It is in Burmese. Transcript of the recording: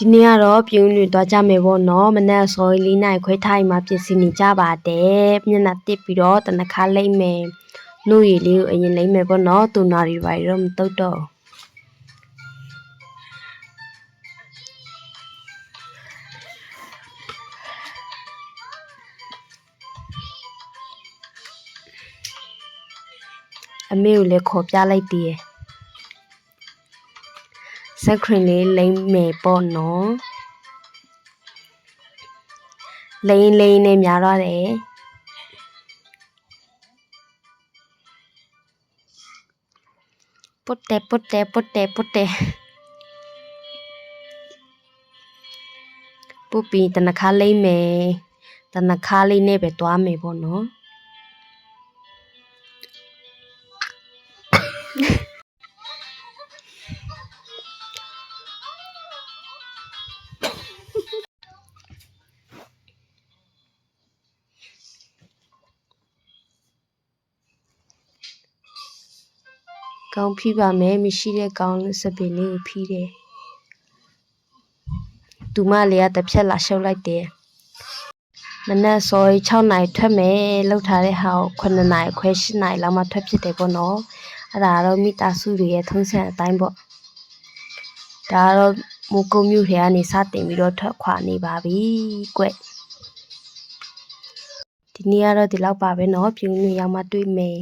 ဒီနေ့ကတော့ပြုံးတွေသွားကြမယ်ပေါ့နော်မနက်စောလေးနိုင်ခွဲထိုင်မှာပြင်ဆင်နေကြပါတယ်မျက်နှာတစ်ပြီးတော့တနခါလိမ့်မယ်နှုတ်ရည်လေးကိုအရင်လိမ့်မယ်ပေါ့နော်တူနာတွေပါတော့မတုတ်တော့အမေကိုလည်းခေါ်ပြလိုက်သေးတယ်စက်ခရင်လေးလိမ့်မယ်ပေါ့နော်လိမ့်နဲ့များတော့တယ်ပုတ်တယ်ပုတ်ပြီးတနခါလိမ့်မယ်တနခါလေးနဲ့ပဲတွားမယ်ပေါ့နော်ကောင်းဖိပါမယ်မရှိတဲ့ကောင်းစပင်လေးကိုဖိတယ်သူမလေးကတစ်ဖြက်လာရှုပ်လိုက်တယ်မနက်စော6နာရီထွက်မယ်လောက်ထားတဲ့ဟာကို9နာရီခွဲ10နာရီလောက်မှထွက်ဖြစ်တယ်ပေါ့နော်အဲ့ဒါတော့မိသားစုတွေရဲ့ထုံးစံအတိုင်းပေါ့ဒါတော့မိုးကုတ်မြို့ထဲကနေစတင်ပြီးတော့ထွက်ခွာနေပါပြီကွဒီနေ့ကတော့ဒီလောက်ပါပဲเนาะပြုံးနေရောက်မှတွေ့မယ်